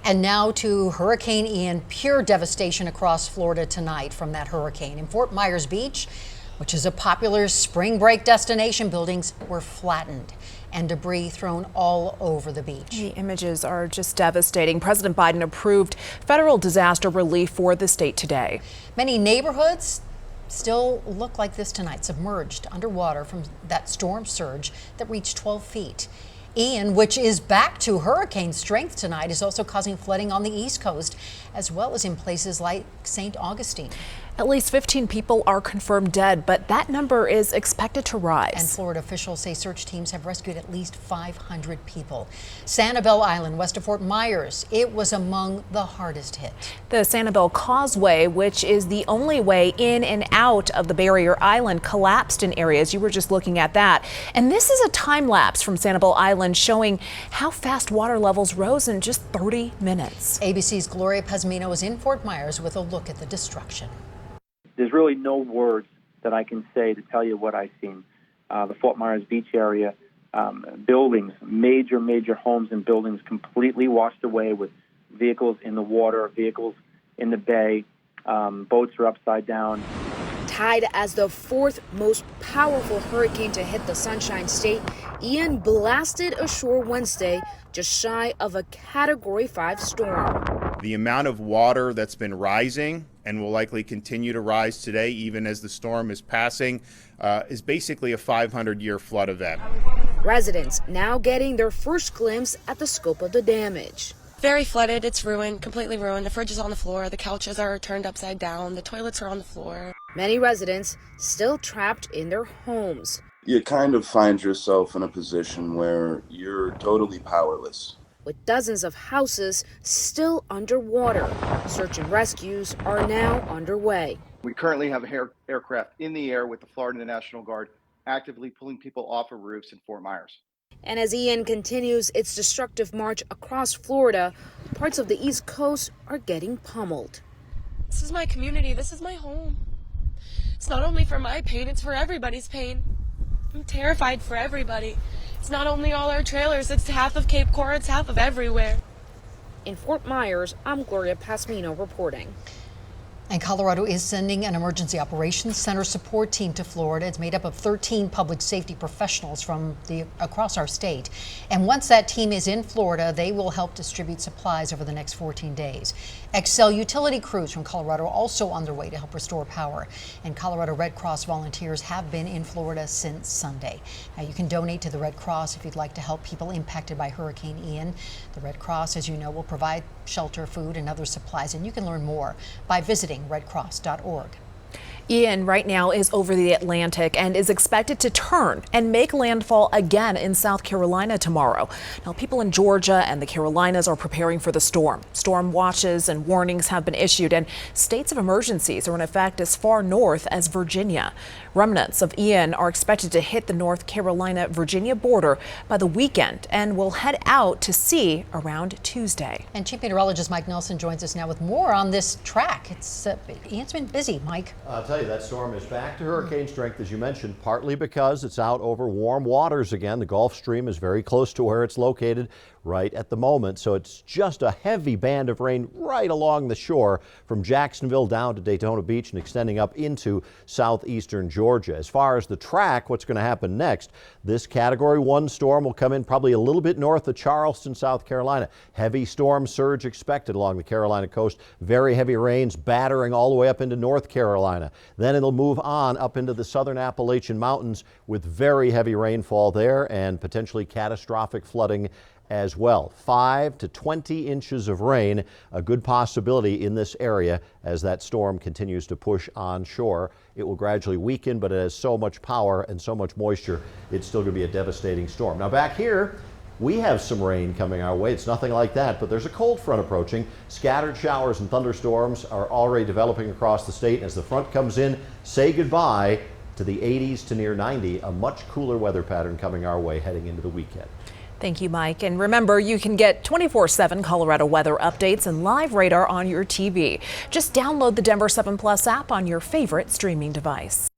And now to Hurricane Ian. Pure devastation across Florida tonight from that hurricane. In Fort Myers Beach, which is a popular spring break destination, buildings were flattened and debris thrown all over the beach. The images are just devastating. President Biden approved federal disaster relief for the state today. Many neighborhoods still look like this tonight, submerged underwater from that storm surge that reached 12 feet. Ian, which is back to hurricane strength tonight, is also causing flooding on the East Coast, as well as in places like St. Augustine. At least 15 people are confirmed dead, but that number is expected to rise. And Florida officials say search teams have rescued at least 500 people. Sanibel Island, west of Fort Myers, it was among the hardest hit. The Sanibel Causeway, which is the only way in and out of the barrier island, collapsed in areas. You were just looking at that. And this is a time lapse from Sanibel Island showing how fast water levels rose in just 30 minutes. ABC's Gloria Pazmino is in Fort Myers with a look at the destruction. There's really no words that I can say to tell you what I've seen. The Fort Myers Beach area, buildings, major homes and buildings completely washed away with vehicles in the water, vehicles in the bay, boats are upside down. Tied as the fourth most powerful hurricane to hit the Sunshine State, Ian blasted ashore Wednesday, just shy of a Category 5 storm. The amount of water that's been rising and will likely continue to rise today, even as the storm is passing, is basically a 500-year flood event. Residents now getting their first glimpse at the scope of the damage. Very flooded, it's ruined, completely ruined. The fridge is on the floor, the couches are turned upside down, the toilets are on the floor. Many residents still trapped in their homes. You kind of find yourself in a position where you're totally powerless. With dozens of houses still underwater, search and rescues are now underway. We currently have aircraft in the air with the Florida National Guard actively pulling people off of roofs in Fort Myers. And as Ian continues its destructive march across Florida, parts of the East Coast are getting pummeled. This is my community, this is my home. It's not only for my pain, it's for everybody's pain. I'm terrified for everybody. It's not only all our trailers, it's half of Cape Coral, it's half of everywhere. In Fort Myers, I'm Gloria Pazmino reporting. And Colorado is sending an emergency operations center support team to Florida. It's made up of 13 public safety professionals from across our state. And once that team is in Florida, they will help distribute supplies over the next 14 days. Xcel utility crews from Colorado are also on their way to help restore power. And Colorado Red Cross volunteers have been in Florida since Sunday. Now you can donate to the Red Cross if you'd like to help people impacted by Hurricane Ian. The Red Cross, as you know, will provide shelter, food, and other supplies. And you can learn more by visiting redcross.org. Ian right now is over the Atlantic and is expected to turn and make landfall again in South Carolina tomorrow. Now, people in Georgia and the Carolinas are preparing for the storm. Storm watches and warnings have been issued, and states of emergencies are in effect as far north as Virginia. Remnants of Ian are expected to hit the North Carolina-Virginia border by the weekend and will head out to sea around Tuesday. And Chief Meteorologist Mike Nelson joins us now with more on this track. Ian's been busy, Mike. I'll tell you, that storm is back to hurricane strength, as you mentioned, partly because it's out over warm waters again. The Gulf Stream is very close to where it's located right at the moment, so it's just a heavy band of rain right along the shore from Jacksonville down to Daytona Beach and extending up into southeastern Georgia. As far as the track, what's going to happen next, this Category 1 storm will come in probably a little bit north of Charleston, South Carolina. Heavy storm surge expected along the Carolina coast. Very heavy rains battering all the way up into North Carolina. Then it'll move on up into the southern Appalachian Mountains with very heavy rainfall there and potentially catastrophic flooding as well. 5 to 20 inches of rain, a good possibility in this area as that storm continues to push onshore. It will gradually weaken, but it has so much power and so much moisture, it's still going to be a devastating storm. Now back here, we have some rain coming our way. It's nothing like that, but there's a cold front approaching. Scattered showers and thunderstorms are already developing across the state. As the front comes in, say goodbye to the 80s to near 90, a much cooler weather pattern coming our way heading into the weekend. Thank you, Mike. And remember, you can get 24/7 Colorado weather updates and live radar on your TV. Just download the Denver 7 Plus app on your favorite streaming device.